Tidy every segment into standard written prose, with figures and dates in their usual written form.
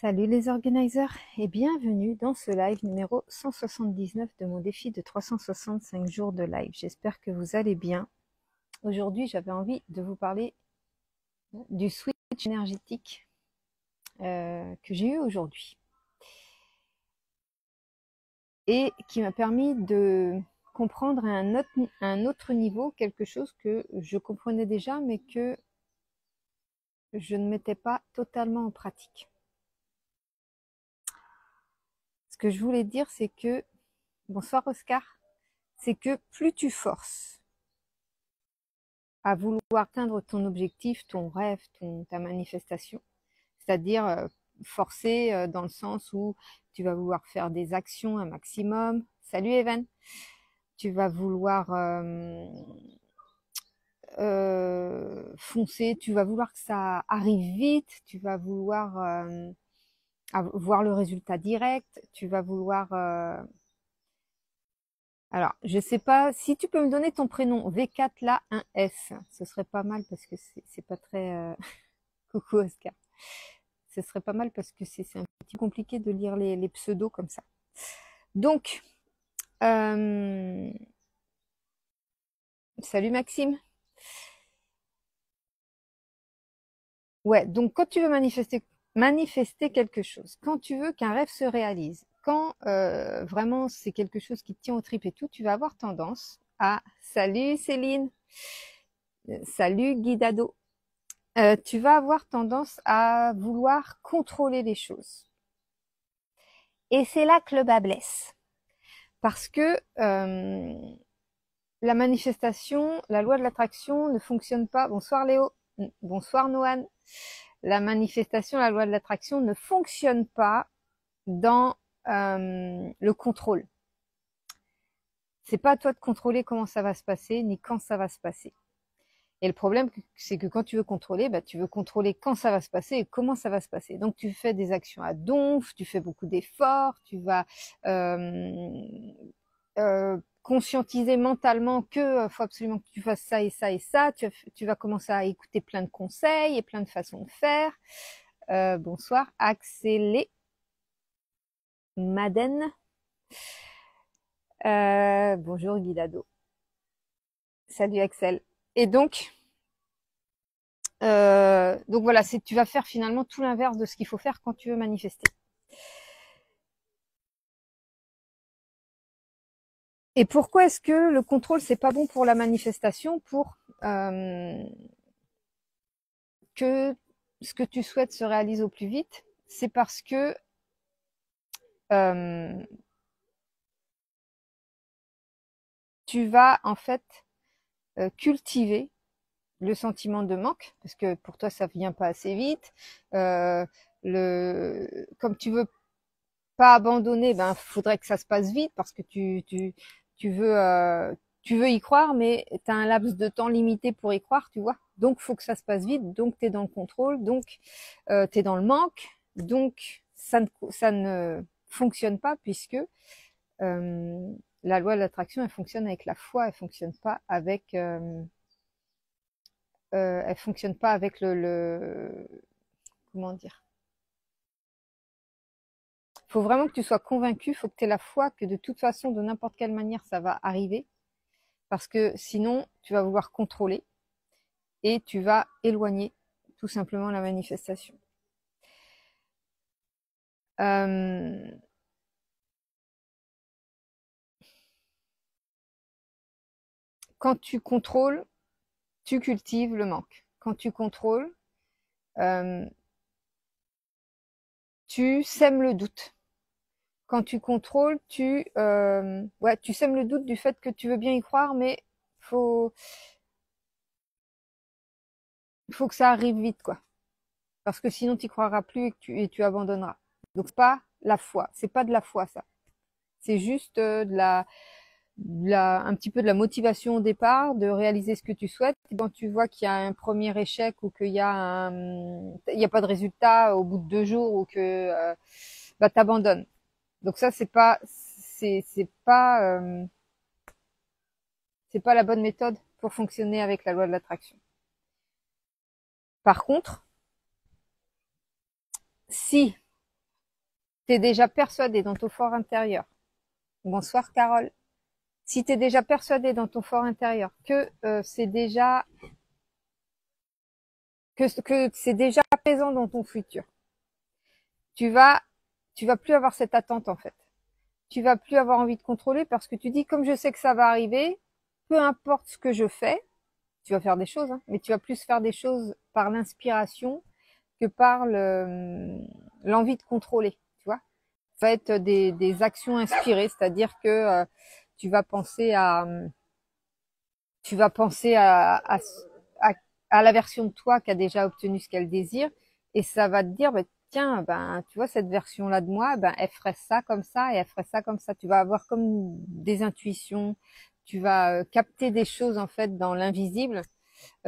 Salut les organisers et bienvenue dans ce live numéro 179 de mon défi de 365 jours de live. J'espère que vous allez bien. Aujourd'hui, j'avais envie de vous parler du switch énergétique que j'ai eu aujourd'hui et qui m'a permis de comprendre à un autre niveau quelque chose que je comprenais déjà mais que je ne mettais pas totalement en pratique. Ce que je voulais dire, c'est que, bonsoir Oscar, c'est que plus tu forces à vouloir atteindre ton objectif, ton rêve, ta manifestation, c'est-à-dire forcer dans le sens où tu vas vouloir faire des actions un maximum. Salut Evan. Tu vas vouloir foncer, tu vas vouloir que ça arrive vite, tu vas vouloir voir le résultat direct, tu vas vouloir... Alors, je sais pas, si tu peux me donner ton prénom, V4 là, un S, ce serait pas mal parce que c'est pas très... Coucou Oscar. Ce serait pas mal parce que c'est un petit compliqué de lire les pseudos comme ça. Donc, salut Maxime. Ouais, donc quand tu veux manifester quelque chose, quand tu veux qu'un rêve se réalise, quand vraiment c'est quelque chose qui te tient aux tripes et tout, tu vas avoir tendance à... Salut Céline. Salut Guidado. Tu vas avoir tendance à vouloir contrôler les choses. Et c'est là que le bas blesse. Parce que la manifestation, la loi de l'attraction ne fonctionne pas. Bonsoir Léo, bonsoir Noan. La manifestation, la loi de l'attraction ne fonctionne pas dans le contrôle. C'est pas à toi de contrôler comment ça va se passer, ni quand ça va se passer. Et le problème, c'est que quand tu veux contrôler, tu veux contrôler quand ça va se passer et comment ça va se passer. Donc, tu fais des actions à donf, tu fais beaucoup d'efforts, tu vas conscientiser mentalement que faut absolument que tu fasses ça et ça et ça. Tu vas commencer à écouter plein de conseils et plein de façons de faire. Bonsoir, Axelé, Madden. Bonjour, Guilado. Salut, Axel. Et donc voilà, tu vas faire finalement tout l'inverse de ce qu'il faut faire quand tu veux manifester. Et pourquoi est-ce que le contrôle c'est pas bon pour la manifestation, pour que ce que tu souhaites se réalise au plus vite? C'est parce que tu vas en fait cultiver le sentiment de manque, parce que pour toi ça vient pas assez vite. Comme tu veux pas abandonner, faudrait que ça se passe vite parce que tu veux y croire, mais tu as un laps de temps limité pour y croire, tu vois. Donc faut que ça se passe vite, donc tu es dans le contrôle, donc tu es dans le manque, donc ça ne fonctionne pas puisque la loi de l'attraction elle fonctionne avec la foi, elle fonctionne pas avec le comment dire. Faut vraiment que tu sois convaincu, faut que tu aies la foi que de toute façon, de n'importe quelle manière, ça va arriver. Parce que sinon, tu vas vouloir contrôler et tu vas éloigner tout simplement la manifestation. Quand tu contrôles, tu cultives le manque. Quand tu contrôles, tu sèmes le doute. Quand tu contrôles, tu sèmes le doute du fait que tu veux bien y croire, mais faut que ça arrive vite, quoi. Parce que sinon, tu n'y croiras plus et tu abandonneras. Donc, c'est pas la foi. C'est pas de la foi, ça. C'est juste un petit peu de la motivation au départ, de réaliser ce que tu souhaites. Quand tu vois qu'il y a un premier échec ou qu'il y a il y a pas de résultat au bout de 2 jours ou que t'abandonnes. Donc ça, c'est pas la bonne méthode pour fonctionner avec la loi de l'attraction. Par contre, si tu es déjà persuadé dans ton fort intérieur, bonsoir Carole, si tu es déjà persuadé dans ton fort intérieur que c'est déjà que c'est déjà présent dans ton futur, tu vas plus avoir cette attente en fait. Tu vas plus avoir envie de contrôler parce que tu dis comme je sais que ça va arriver, peu importe ce que je fais, tu vas faire des choses, hein, mais tu vas plus faire des choses par l'inspiration que par l'envie de contrôler, tu vois. Ça va être des actions inspirées, c'est-à-dire que tu vas penser à la version de toi qui a déjà obtenu ce qu'elle désire, et ça va te dire, bah, tiens, ben, tu vois, cette version-là de moi, ben, elle ferait ça comme ça, et elle ferait ça comme ça. Tu vas avoir comme des intuitions, tu vas capter des choses, en fait, dans l'invisible.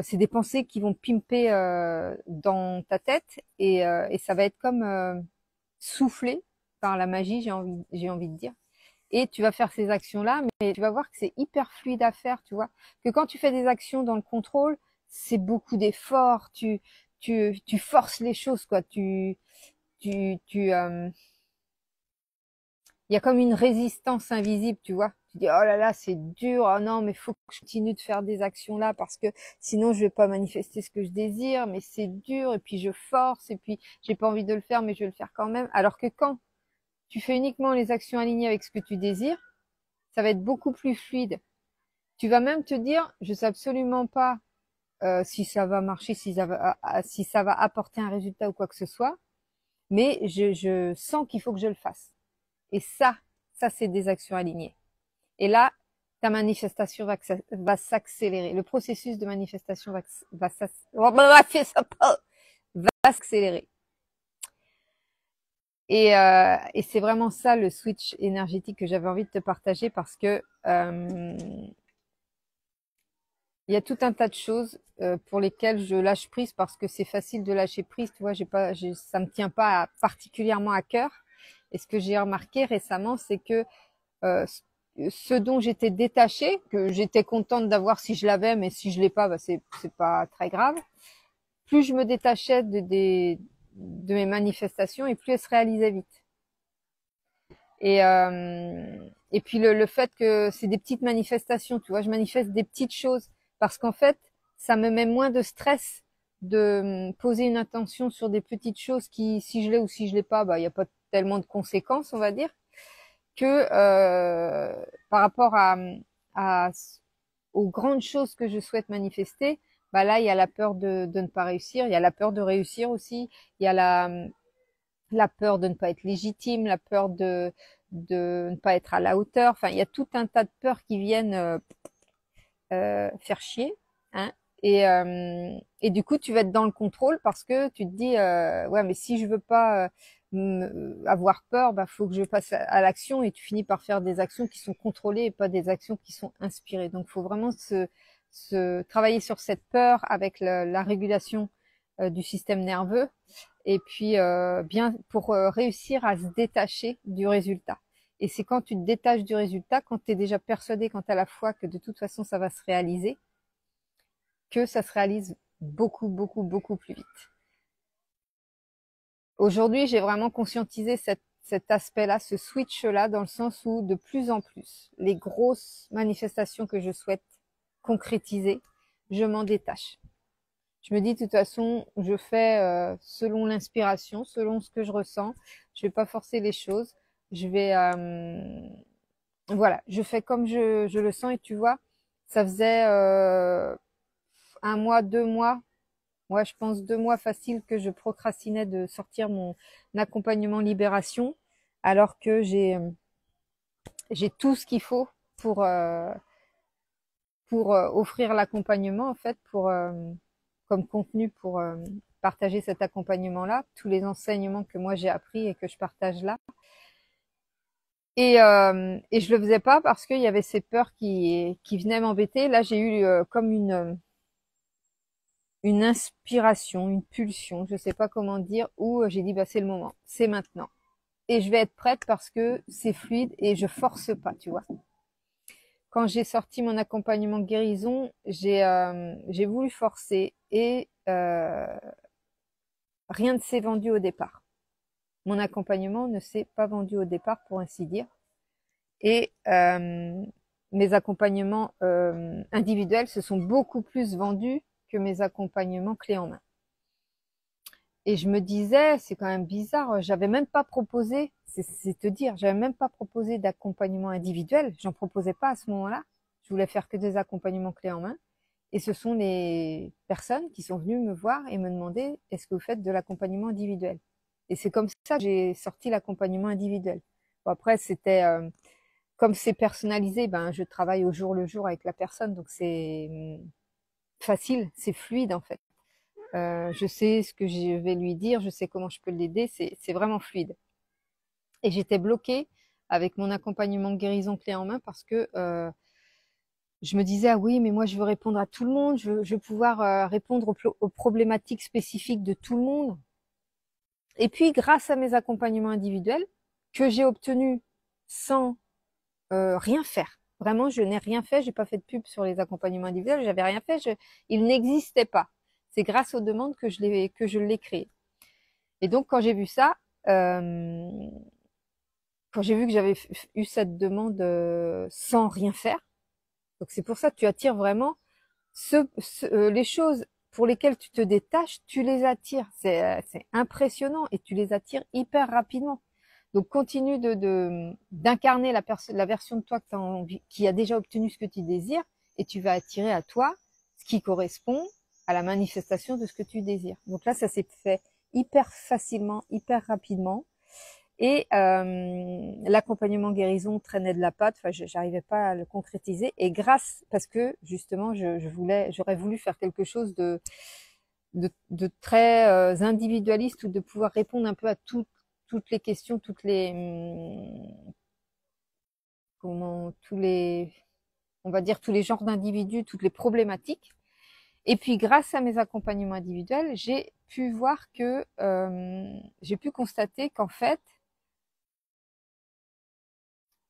C'est des pensées qui vont pimper dans ta tête, et ça va être comme soufflé par la magie, j'ai envie de dire. Et tu vas faire ces actions-là, mais tu vas voir que c'est hyper fluide à faire, tu vois. Que quand tu fais des actions dans le contrôle, c'est beaucoup d'efforts, tu forces les choses, quoi. Il y a comme une résistance invisible, tu vois. Tu dis, oh là là, c'est dur, oh non, mais faut que je continue de faire des actions là parce que sinon je vais pas manifester ce que je désire, mais c'est dur, et puis je force, et puis j'ai pas envie de le faire, mais je vais le faire quand même. Alors que quand tu fais uniquement les actions alignées avec ce que tu désires, ça va être beaucoup plus fluide. Tu vas même te dire, je sais absolument pas si ça va marcher, si ça va apporter un résultat ou quoi que ce soit, mais je sens qu'il faut que je le fasse. Et ça c'est des actions alignées. Et là, ta manifestation va s'accélérer. Le processus de manifestation va s'accélérer. Et c'est vraiment ça le switch énergétique que j'avais envie de te partager parce que il y a tout un tas de choses pour lesquelles je lâche prise parce que c'est facile de lâcher prise. Tu vois, ça me tient pas particulièrement à cœur. Et ce que j'ai remarqué récemment, c'est que ce dont j'étais détachée, que j'étais contente d'avoir si je l'avais, mais si je l'ai pas, bah c'est pas très grave. Plus je me détachais de mes manifestations et plus elles se réalisaient vite. Et puis le fait que c'est des petites manifestations, tu vois, je manifeste des petites choses parce qu'en fait, ça me met moins de stress de poser une attention sur des petites choses qui, si je l'ai ou si je l'ai pas, bah il y a pas tellement de conséquences, on va dire, que par rapport à aux grandes choses que je souhaite manifester, bah là il y a la peur de ne pas réussir, il y a la peur de réussir aussi, il y a la peur de ne pas être légitime, la peur de ne pas être à la hauteur. Enfin, il y a tout un tas de peurs qui viennent faire chier. Hein. Et du coup, tu vas être dans le contrôle parce que tu te dis, ouais, mais si je veux pas avoir peur, bah faut que je passe à l'action, et tu finis par faire des actions qui sont contrôlées et pas des actions qui sont inspirées. Donc, il faut vraiment se travailler sur cette peur avec la régulation du système nerveux, et puis bien pour réussir à se détacher du résultat. Et c'est quand tu te détaches du résultat, quand tu es déjà persuadé, quand tu as la foi que de toute façon ça va se réaliser, que ça se réalise beaucoup, beaucoup, beaucoup plus vite. Aujourd'hui, j'ai vraiment conscientisé cet aspect-là, ce switch-là, dans le sens où de plus en plus, les grosses manifestations que je souhaite concrétiser, je m'en détache. Je me dis, de toute façon, je fais selon l'inspiration, selon ce que je ressens. Je vais pas forcer les choses. Je vais, voilà, je fais comme je le sens. Et tu vois, ça faisait 1 mois, 2 mois, moi je pense 2 mois facile que je procrastinais de sortir mon accompagnement libération, alors que j'ai tout ce qu'il faut pour offrir l'accompagnement en fait, comme contenu pour partager cet accompagnement-là, tous les enseignements que moi j'ai appris et que je partage là. Et je le faisais pas parce qu'il y avait ces peurs qui venaient m'embêter. Là, j'ai eu comme une inspiration, une pulsion, je sais pas comment dire, où j'ai dit bah c'est le moment, c'est maintenant. Et je vais être prête parce que c'est fluide et je force pas, tu vois. Quand j'ai sorti mon accompagnement guérison, j'ai voulu forcer et rien ne s'est vendu au départ. mon accompagnement ne s'est pas vendu au départ, pour ainsi dire. Et mes accompagnements individuels se sont beaucoup plus vendus que mes accompagnements clés en main. Et je me disais, c'est quand même bizarre, j'avais même pas proposé, c'est te dire, j'avais même pas proposé d'accompagnement individuel, j'en proposais pas à ce moment-là. Je voulais faire que des accompagnements clés en main. Et ce sont les personnes qui sont venues me voir et me demander, est-ce que vous faites de l'accompagnement individuel? Et c'est comme ça que j'ai sorti l'accompagnement individuel. Bon, après, c'était comme c'est personnalisé, ben je travaille au jour le jour avec la personne, donc c'est facile, c'est fluide en fait. Je sais ce que je vais lui dire, je sais comment je peux l'aider, c'est vraiment fluide. Et j'étais bloquée avec mon accompagnement guérison clé en main parce que je me disais, ah oui, mais moi je veux répondre à tout le monde, je veux pouvoir répondre aux problématiques spécifiques de tout le monde. Et puis grâce à mes accompagnements individuels que j'ai obtenus sans rien faire. Vraiment, je n'ai rien fait, j'ai pas fait de pub sur les accompagnements individuels, j'avais rien fait, il n'existait pas. C'est grâce aux demandes que je l'ai créé. Et donc quand j'ai vu ça, quand j'ai vu que j'avais eu cette demande sans rien faire, donc c'est pour ça que tu attires vraiment les choses pour lesquelles tu te détaches, tu les attires. C'est impressionnant et tu les attires hyper rapidement. Donc continue d'incarner la version de toi que tu as envie, qui a déjà obtenu ce que tu désires, et tu vas attirer à toi ce qui correspond à la manifestation de ce que tu désires. Donc là, ça s'est fait hyper facilement, hyper rapidement. Et l'accompagnement guérison traînait de la patte, enfin j'arrivais pas à le concrétiser. Et parce que justement j'aurais voulu faire quelque chose de très individualiste, ou de pouvoir répondre un peu à toutes les questions, tous les genres d'individus, toutes les problématiques. Et puis grâce à mes accompagnements individuels, j'ai pu voir que j'ai pu constater qu'en fait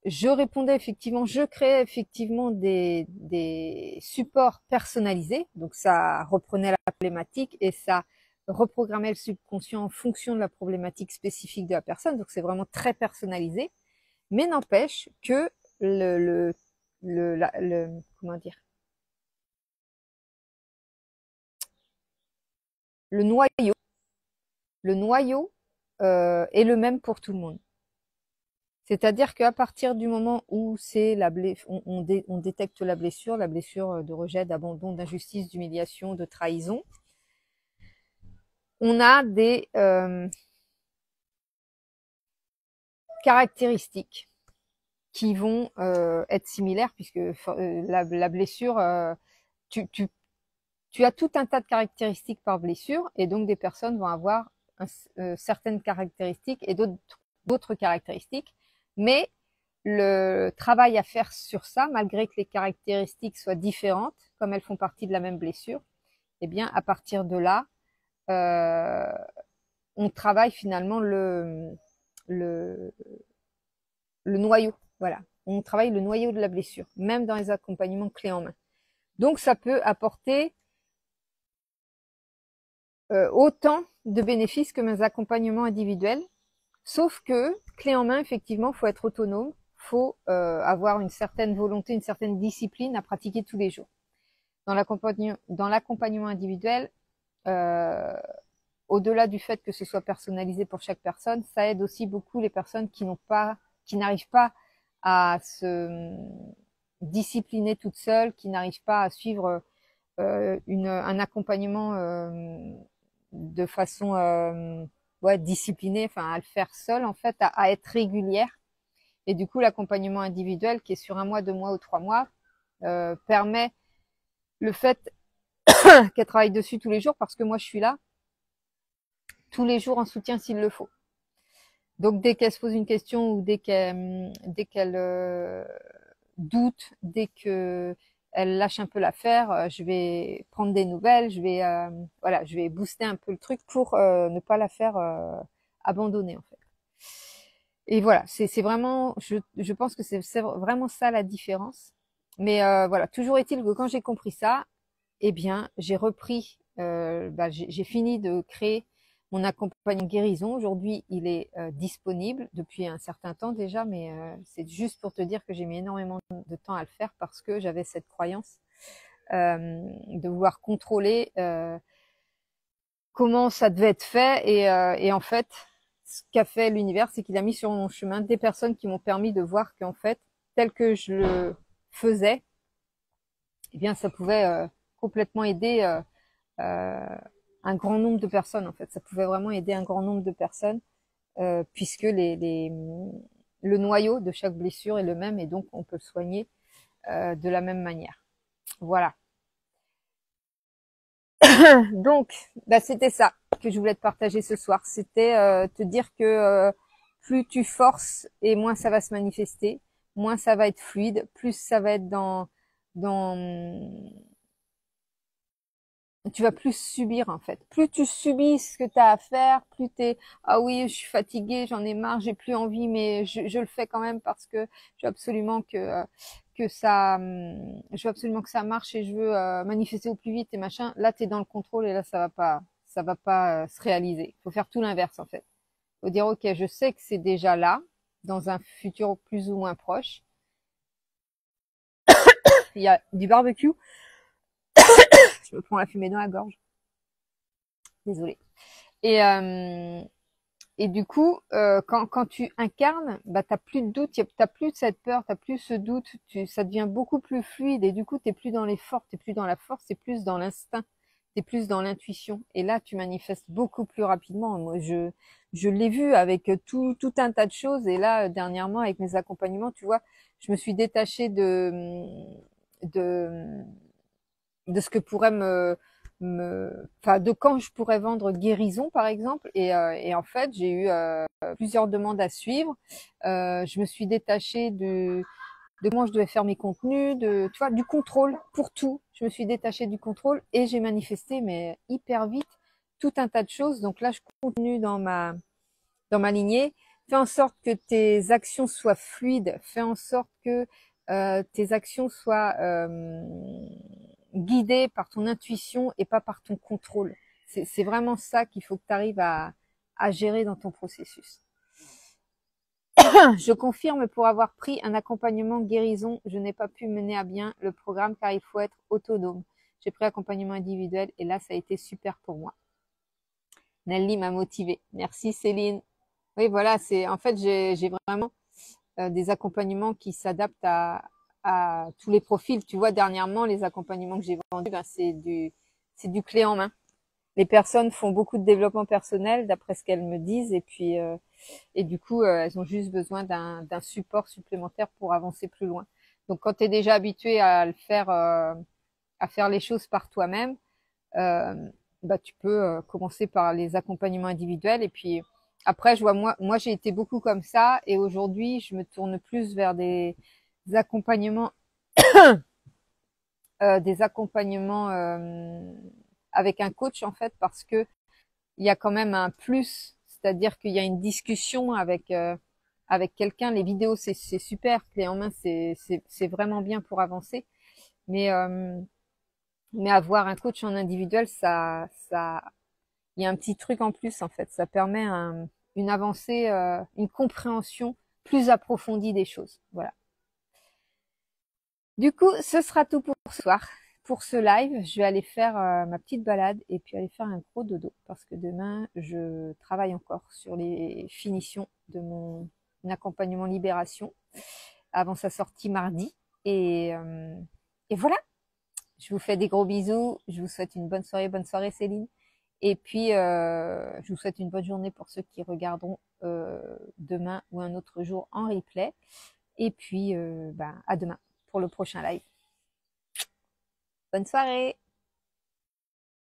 je créais effectivement des supports personnalisés. Donc ça reprenait la problématique et ça reprogrammait le subconscient en fonction de la problématique spécifique de la personne. Donc c'est vraiment très personnalisé. Mais n'empêche que comment dire, le noyau est le même pour tout le monde. C'est-à-dire qu'à partir du moment où c'est on détecte la blessure de rejet, d'abandon, d'injustice, d'humiliation, de trahison, on a des caractéristiques qui vont être similaires, puisque la blessure, tu as tout un tas de caractéristiques par blessure, et donc des personnes vont avoir certaines caractéristiques et d'autres caractéristiques. Mais le travail à faire sur ça, malgré que les caractéristiques soient différentes, comme elles font partie de la même blessure, eh bien, à partir de là, on travaille finalement le noyau. Voilà. On travaille le noyau de la blessure, même dans les accompagnements clés en main. Donc, ça peut apporter autant de bénéfices que mes accompagnements individuels. Sauf que, clé en main, effectivement, faut être autonome, faut avoir une certaine volonté, une certaine discipline à pratiquer tous les jours. Dans l'accompagnement individuel, au-delà du fait que ce soit personnalisé pour chaque personne, ça aide aussi beaucoup les personnes qui n'arrivent pas à se discipliner toutes seules, qui n'arrivent pas à suivre un accompagnement de façon disciplinée, enfin à le faire seule en fait, à être régulière. Et du coup, l'accompagnement individuel qui est sur 1 mois, 2 mois ou 3 mois permet le fait qu'elle travaille dessus tous les jours, parce que moi je suis là tous les jours en soutien s'il le faut. Donc dès qu'elle se pose une question, ou dès qu'elle doute, dès que elle lâche un peu l'affaire, je vais prendre des nouvelles, je vais booster un peu le truc pour ne pas la faire abandonner en fait. Et voilà, c'est vraiment, je pense que c'est vraiment ça la différence. Mais voilà, toujours est-il que quand j'ai compris ça, eh bien j'ai repris, j'ai fini de créer Mon accompagnement guérison, aujourd'hui, il est disponible depuis un certain temps déjà, mais c'est juste pour te dire que j'ai mis énormément de temps à le faire parce que j'avais cette croyance de vouloir contrôler comment ça devait être fait. Et en fait, ce qu'a fait l'univers, c'est qu'il a mis sur mon chemin des personnes qui m'ont permis de voir qu'en fait, tel que je le faisais, eh bien, ça pouvait complètement aider un grand nombre de personnes. En fait, ça pouvait vraiment aider un grand nombre de personnes puisque le noyau de chaque blessure est le même et donc on peut le soigner de la même manière. Voilà. Donc, bah, c'était ça que je voulais te partager ce soir. C'était te dire que plus tu forces et moins ça va se manifester, moins ça va être fluide, plus ça va être dans tu vas plus subir en fait. Plus tu subis ce que tu as à faire, plus t'es ah oui, je suis fatiguée, j'en ai marre, j'ai plus envie, mais je le fais quand même parce que je veux absolument que ça je veux absolument que ça marche et je veux manifester au plus vite et machin. Là, tu es dans le contrôle et là ça va pas se réaliser. Il faut faire tout l'inverse en fait. Il faut dire OK, je sais que c'est déjà là dans un futur plus ou moins proche. Il y a du barbecue. Je me prends la fumée dans la gorge. Désolée. Et du coup, quand tu incarnes, bah t'as plus de doute, t'as plus cette peur, t'as plus ce doute, ça devient beaucoup plus fluide et du coup t'es plus dans l'effort, t'es plus dans la force, t'es plus dans l'instinct, t'es plus dans l'intuition. Et là, tu manifestes beaucoup plus rapidement. Moi, je l'ai vu avec tout un tas de choses. Et là, dernièrement, avec mes accompagnements, tu vois, je me suis détachée de de ce que pourrait enfin de quand je pourrais vendre guérison par exemple et en fait j'ai eu plusieurs demandes à suivre. Je me suis détachée de comment je devais faire mes contenus, tu vois, du contrôle pour tout. Je me suis détachée du contrôle et j'ai manifesté mais hyper vite tout un tas de choses. Donc là je continue dans ma lignée. Fais en sorte que tes actions soient fluides. Fais en sorte que tes actions soient guidées par ton intuition et pas par ton contrôle. C'est vraiment ça qu'il faut que tu arrives à gérer dans ton processus. Je confirme pour avoir pris un accompagnement guérison, je n'ai pas pu mener à bien le programme car il faut être autonome. J'ai pris accompagnement individuel et là, ça a été super pour moi. Nelly m'a motivée. Merci Céline. Oui, voilà, c'est en fait j'ai vraiment des accompagnements qui s'adaptent à tous les profils. Tu vois, dernièrement, les accompagnements que j'ai vendus, ben, c'est du clé en main. Les personnes font beaucoup de développement personnel, d'après ce qu'elles me disent, et puis et du coup, elles ont juste besoin d'un support supplémentaire pour avancer plus loin. Donc, quand tu es déjà habitué à le faire, à faire les choses par toi-même, euh, bah, tu peux commencer par les accompagnements individuels et puis après je vois moi j'ai été beaucoup comme ça et aujourd'hui je me tourne plus vers accompagnements des accompagnements avec un coach en fait parce que il y a quand même un plus, c'est-à-dire qu'il y a une discussion avec quelqu'un. Les vidéos c'est super, clé en main c'est vraiment bien pour avancer, mais avoir un coach en individuel, il y a un petit truc en plus en fait. Ça permet une avancée, une compréhension plus approfondie des choses. Voilà. Du coup, ce sera tout pour ce soir. Pour ce live, je vais aller faire ma petite balade et puis aller faire un gros dodo parce que demain, je travaille encore sur les finitions de mon accompagnement libération avant sa sortie mardi. Et voilà. Je vous fais des gros bisous. Je vous souhaite une bonne soirée Céline. Et puis, je vous souhaite une bonne journée pour ceux qui regarderont demain ou un autre jour en replay. Et puis, à demain pour le prochain live. Bonne soirée!